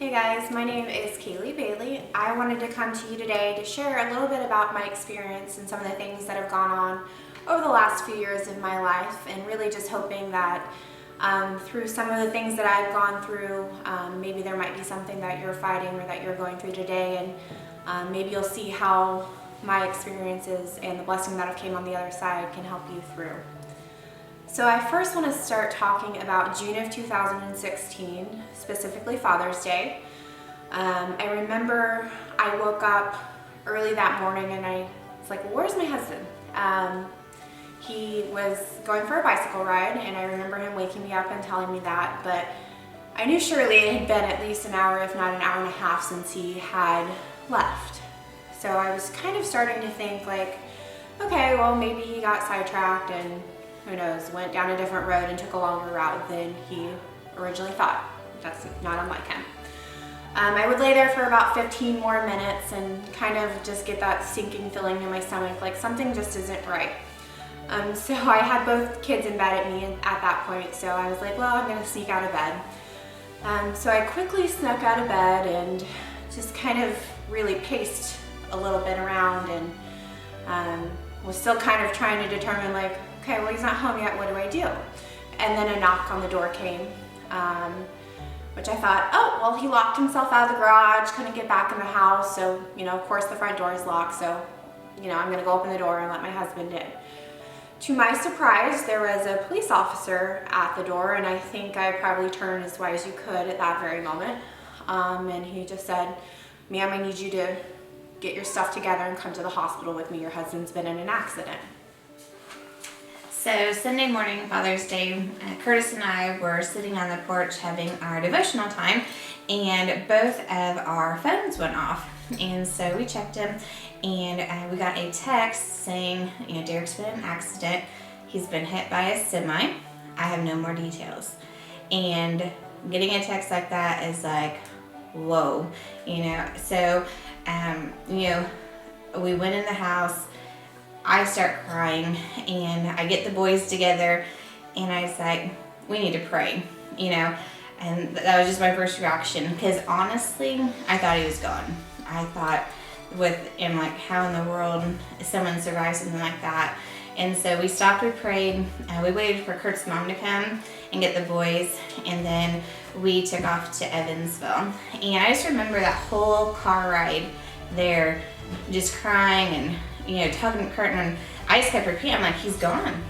Hey guys, my name is Kaylee Bailey. I wanted to come to you today to share a little bit about my experience and some of the things that have gone on over the last few years of my life, and really just hoping that through some of the things that I've gone through, maybe there might be something that you're fighting or that you're going through today, and maybe you'll see how my experiences and the blessing that have came on the other side can help you through. So I first want to start talking about June of 2016, specifically Father's Day. I remember I woke up early that morning and I was like, well, where's my husband? He was going for a bicycle ride, and I remember him waking me up and telling me that, but I knew surely it had been at least an hour, if not an hour and a half, since he had left. So I was kind of starting to think like, okay, well maybe he got sidetracked and who knows, went down a different road and took a longer route than he originally thought. That's not unlike him. I would lay there for about 15 more minutes and kind of just get that sinking feeling in my stomach, like something just isn't right. So I had both kids in bed at me at that point, so I was like, well, I'm gonna sneak out of bed. So I quickly snuck out of bed and just kind of really paced a little bit around, and was still kind of trying to determine like, okay, well, he's not home yet, what do I do? And then a knock on the door came, which I thought, oh, well, he locked himself out of the garage, couldn't get back in the house, so, of course the front door is locked, so, I'm gonna go open the door and let my husband in. To my surprise, there was a police officer at the door, and I think I probably turned as white as you could at that very moment, and he just said, ma'am, I need you to get your stuff together and come to the hospital with me. Your husband's been in an accident. So Sunday morning, Father's Day, Curtis and I were sitting on the porch having our devotional time, and both of our phones went off. And so we checked them, and we got a text saying, Derek's been in an accident. He's been hit by a semi. I have no more details. And getting a text like that is like, whoa, So, we went in the house. I start crying, and I get the boys together, and I was like, we need to pray, and that was just my first reaction, because honestly, I thought he was gone. I thought like, how in the world someone survives something like that? And so we stopped, we prayed, we waited for Kurt's mom to come and get the boys, and then we took off to Evansville. And I just remember that whole car ride there, just crying and talking to Kurt, and I just kept repeating, I'm like, he's gone.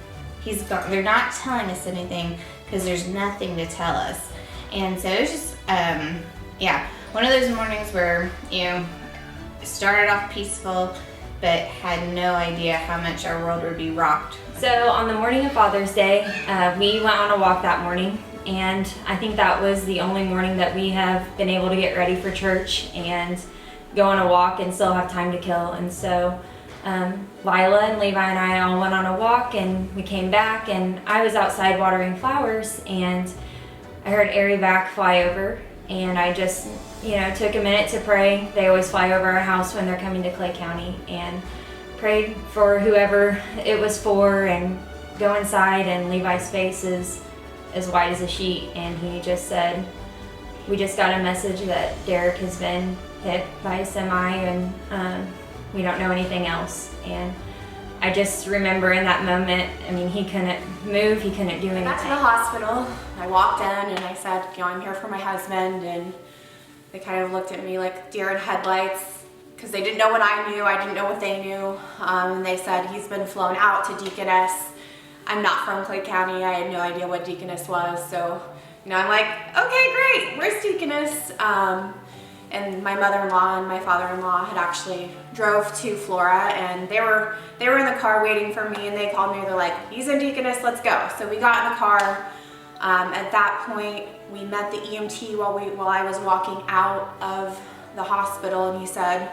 He's gone. They're not telling us anything because there's nothing to tell us. And so it was just, one of those mornings where, started off peaceful, but had no idea how much our world would be rocked. So on the morning of Father's Day, we went on a walk that morning, and I think that was the only morning that we have been able to get ready for church and go on a walk and still have time to kill. And so Lila and Levi and I all went on a walk, and we came back, and I was outside watering flowers, and I heard Airy back fly over, and I just took a minute to pray. They always fly over our house when they're coming to Clay County, and prayed for whoever it was for, and go inside, and Levi's face is as white as a sheet, and he just said, we just got a message that Derek has been hit by a semi, and we don't know anything else. And I just remember in that moment, he couldn't move, he couldn't do anything. I got to the hospital, I walked in and I said, I'm here for my husband, and they kind of looked at me like deer in headlights, because they didn't know what I knew, I didn't know what they knew, and they said, he's been flown out to Deaconess. I'm not from Clay County, I had no idea what Deaconess was, so I'm like, okay, great, where's Deaconess? And my mother-in-law and my father-in-law had actually drove to Flora, and they were in the car waiting for me, and they called me, they're like, he's in Deaconess, let's go. So we got in the car. At that point, we met the EMT while I was walking out of the hospital, and he said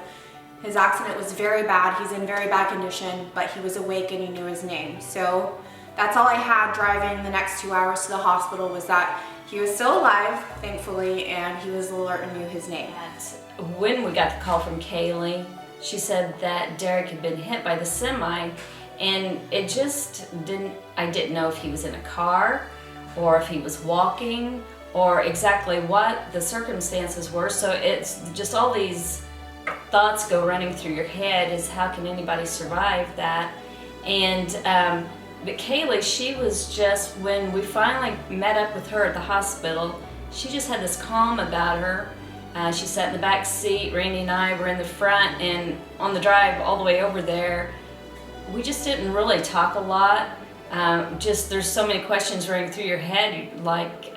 his accident was very bad, he's in very bad condition, but he was awake and he knew his name. So that's all I had driving the next 2 hours to the hospital, was that he was still alive, thankfully, and he was alert and knew his name. When we got the call from Kayley, she said that Derek had been hit by the semi, and it just I didn't know if he was in a car or if he was walking or exactly what the circumstances were. So it's just all these thoughts go running through your head, is how can anybody survive that? And but Kayley, she was just, when we finally met up with her at the hospital, she just had this calm about her. She sat in the back seat, Randy and I were in the front, and on the drive all the way over there, we just didn't really talk a lot. Just there's so many questions running through your head, like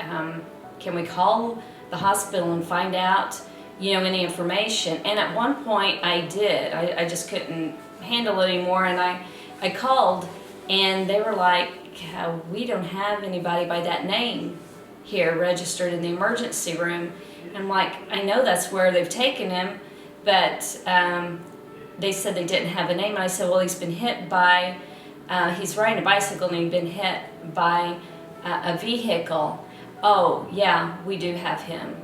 can we call the hospital and find out, you know, any information? And at one point I did. I just couldn't handle it anymore, and I called, and they were like, we don't have anybody by that name here registered in the emergency room. And I'm like, I know that's where they've taken him, but they said they didn't have a name. And I said, well, he's been hit by, he's riding a bicycle and he's been hit by a vehicle. Oh, yeah, we do have him.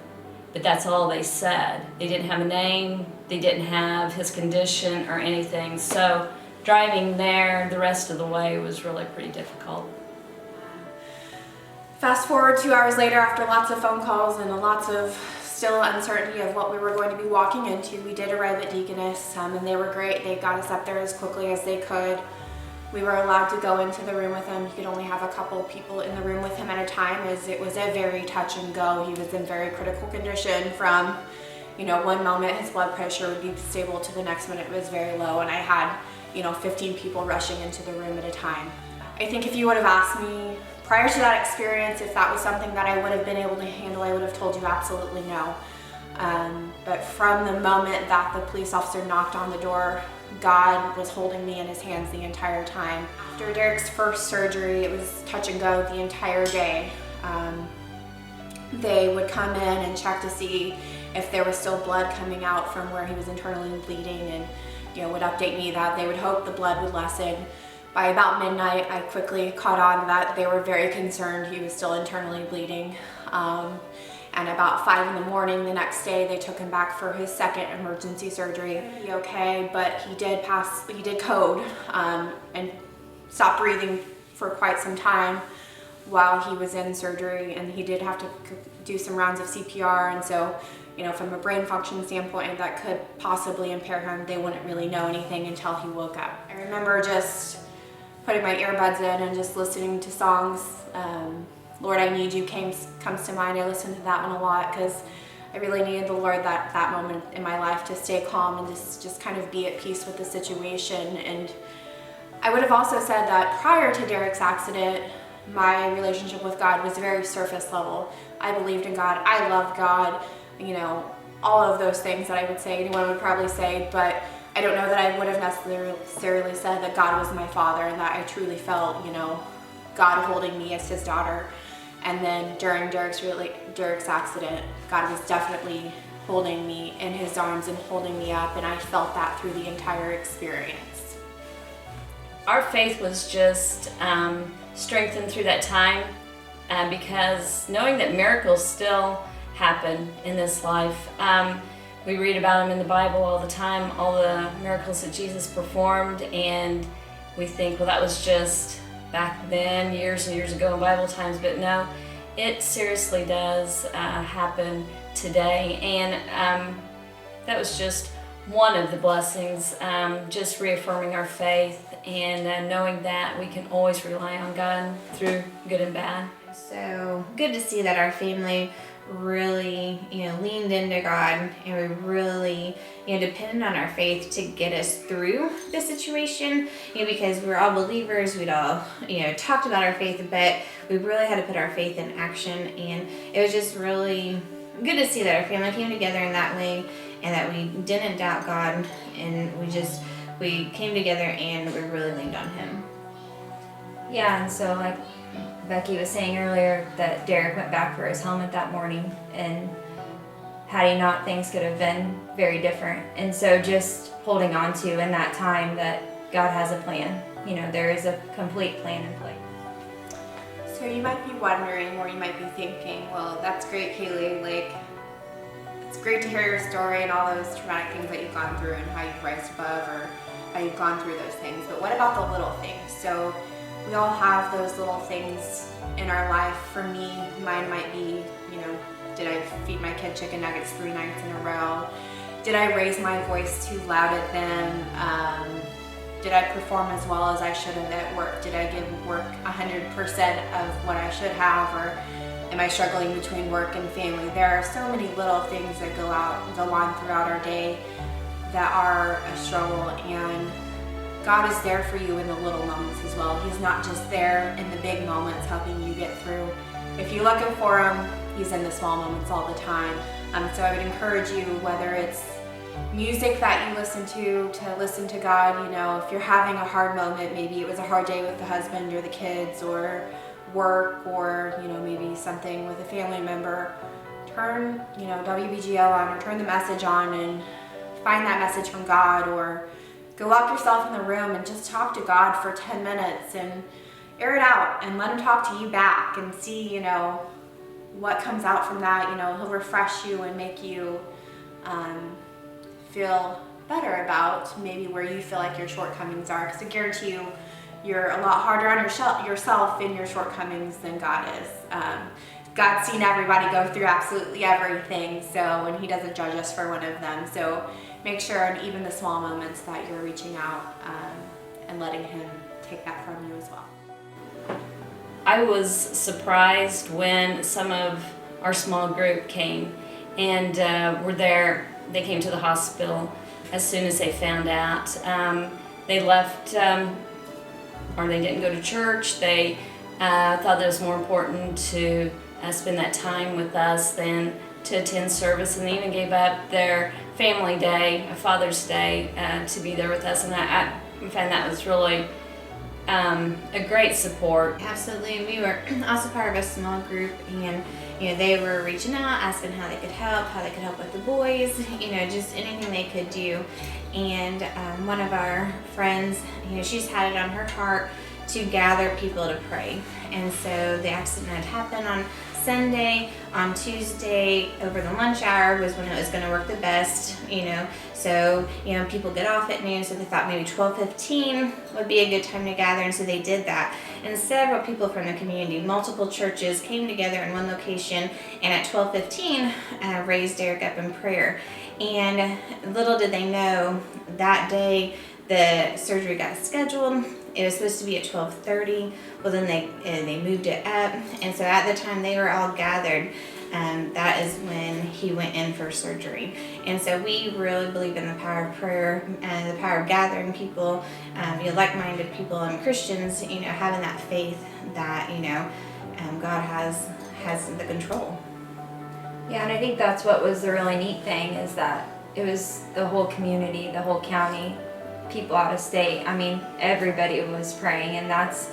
But that's all they said. They didn't have a name, they didn't have his condition or anything. So driving there the rest of the way was really pretty difficult. Fast forward 2 hours later, after lots of phone calls and lots of still uncertainty of what we were going to be walking into, we did arrive at Deaconess, and they were great. They got us up there as quickly as they could. We were allowed to go into the room with him. He could only have a couple people in the room with him at a time, as it was a very touch and go. He was in very critical condition from, you know, one moment his blood pressure would be stable to the next minute it was very low, and I had, you know, 15 people rushing into the room at a time. I think if you would have asked me prior to that experience if that was something that I would have been able to handle, I would have told you absolutely no. But from the moment that the police officer knocked on the door, God was holding me in his hands the entire time. After Derek's first surgery, it was touch and go the entire day. They would come in and check to see if there was still blood coming out from where he was internally bleeding, and, you know, would update me that they would hope the blood would lessen. By about midnight, I quickly caught on that they were very concerned he was still internally bleeding. And about 5 in the morning the next day, they took him back for his second emergency surgery. He okay, but he did code and stopped breathing for quite some time while he was in surgery, and he did have to do some rounds of CPR, and so, you know, from a brain function standpoint, that could possibly impair him. They wouldn't really know anything until he woke up. I remember just putting my earbuds in and just listening to songs. Lord, I Need You comes to mind. I listened to that one a lot because I really needed the Lord that moment in my life to stay calm and just kind of be at peace with the situation. And I would have also said that prior to Derek's accident, my relationship with God was very surface level. I believed in God. I loved God. You know, all of those things that I would say, anyone would probably say, but I don't know that I would have necessarily said that God was my father and that I truly felt, you know, God holding me as his daughter. And then during Derek's accident, God was definitely holding me in his arms and holding me up, and I felt that through the entire experience. Our faith was just strengthened through that time, because knowing that miracles still happen in this life. We read about them in the Bible all the time, all the miracles that Jesus performed, and we think, well, that was just back then, years and years ago in Bible times, but no, it seriously does happen today. And that was just one of the blessings, just reaffirming our faith and knowing that we can always rely on God through good and bad. So good to see that our family really, leaned into God, and we really, depended on our faith to get us through the situation, because we were all believers. We'd all, talked about our faith, but we really had to put our faith in action, and it was just really good to see that our family came together in that way, and that we didn't doubt God, and we came together and we really leaned on Him. Yeah, and so like Becky was saying earlier, that Derek went back for his helmet that morning, and had he not, things could have been very different. And so just holding on to in that time that God has a plan. There is a complete plan in place. So you might be wondering, or you might be thinking, well, that's great, Kayley, like, it's great to hear your story and all those traumatic things that you've gone through and how you've rised above, or how you've gone through those things, but what about the little things? So we all have those little things in our life. For me, mine might be, did I feed my kid chicken nuggets 3 nights in a row? Did I raise my voice too loud at them? Did I perform as well as I should have at work? Did I give work 100% of what I should have? Or am I struggling between work and family? There are so many little things that go on throughout our day that are a struggle, and God is there for you in the little moments as well. He's not just there in the big moments helping you get through. If you're looking for Him, He's in the small moments all the time. So I would encourage you, whether it's music that you listen to listen to God. If you're having a hard moment, maybe it was a hard day with the husband or the kids or work, or maybe something with a family member, turn WBGO on, or turn the message on and find that message from God, or go lock yourself in the room and just talk to God for 10 minutes and air it out and let Him talk to you back, and see what comes out from that. He'll refresh you and make you feel better about maybe where you feel like your shortcomings are, because I guarantee you, you're a lot harder on yourself in your shortcomings than God is. God's seen everybody go through absolutely everything, and He doesn't judge us for one of them. So make sure, in even the small moments, that you're reaching out and letting Him take that from you as well. I was surprised when some of our small group came and were there. They came to the hospital as soon as they found out. They left, or they didn't go to church. They thought that it was more important to spend that time with us than to attend service, and they even gave up their family day, Father's Day, to be there with us. And I found that was really a great support. Absolutely. We were also part of a small group, and they were reaching out, asking how they could help with the boys, just anything they could do. And one of our friends, she's had it on her heart to gather people to pray. And so the accident had happened on Sunday. On Tuesday, over the lunch hour, was when it was going to work the best, So, people get off at noon, so they thought maybe 12:15 would be a good time to gather, and so they did that. And several people from the community, multiple churches, came together in one location, and at 12:15, raised Derek up in prayer. And little did they know, that day the surgery got scheduled. It was supposed to be at 12:30. Well, then they moved it up, and so at the time they were all gathered, that is when he went in for surgery. And so we really believe in the power of prayer and the power of gathering people, like-minded people and Christians, having that faith that God has the control. Yeah, and I think that's what was the really neat thing, is that it was the whole community, the whole county, people out of state. I mean, everybody was praying, and that's,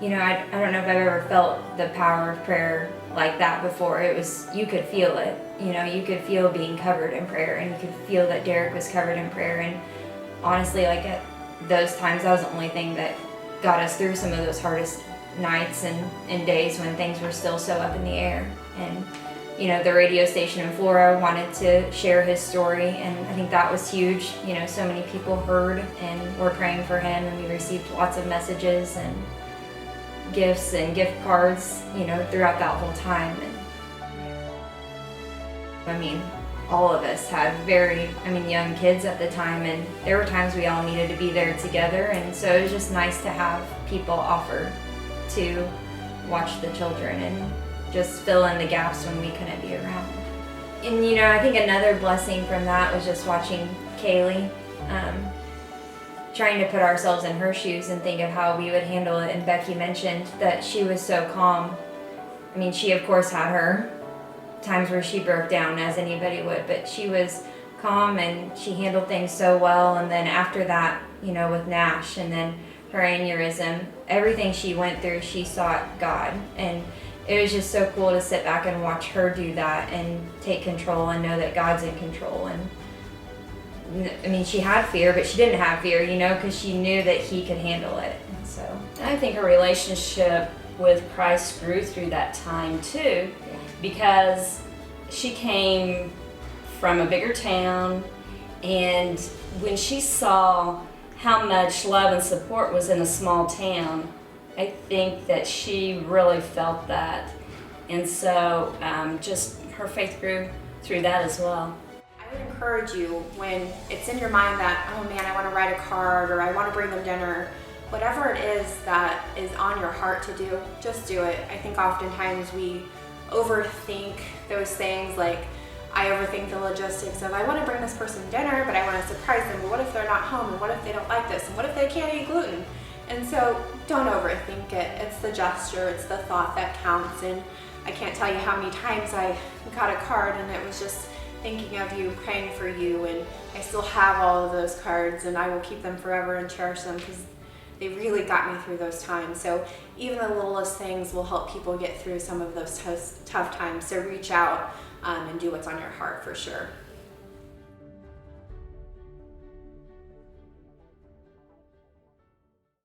I don't know if I've ever felt the power of prayer like that before. It was, you could feel it, you could feel being covered in prayer, and you could feel that Derek was covered in prayer. And honestly, like at those times, that was the only thing that got us through some of those hardest nights and days when things were still so up in the air. And the radio station in Florida wanted to share his story, and I think that was huge. So many people heard and were praying for him, and we received lots of messages and gifts and gift cards, throughout that whole time. And all of us had young kids at the time, and there were times we all needed to be there together, and so it was just nice to have people offer to watch the children and just fill in the gaps when we couldn't be around. And I think another blessing from that was just watching Kayley, trying to put ourselves in her shoes and think of how we would handle it. And Becky mentioned that she was so calm. She of course had her times where she broke down, as anybody would, but she was calm and she handled things so well. And then after that, with Nash and then her aneurysm, everything she went through, she sought God. And it was just so cool to sit back and watch her do that and take control and know that God's in control. And she had fear, but she didn't have fear, because she knew that He could handle it. And so I think her relationship with Christ grew through that time too, because she came from a bigger town, and when she saw how much love and support was in a small town, I think that she really felt that. And so just her faith grew through that as well. I would encourage you, when it's in your mind that, oh man, I want to write a card or I want to bring them dinner, whatever it is that is on your heart to do, just do it. I think oftentimes we overthink those things. Like, I overthink the logistics of, I want to bring this person dinner, but I want to surprise them. But what if they're not home? And what if they don't like this? And what if they can't eat gluten? And so don't overthink it. It's the gesture, it's the thought that counts. And I can't tell you how many times I got a card and it was just thinking of you, praying for you. And I still have all of those cards, and I will keep them forever and cherish them because they really got me through those times. So even the littlest things will help people get through some of those tough times. So reach out and do what's on your heart for sure.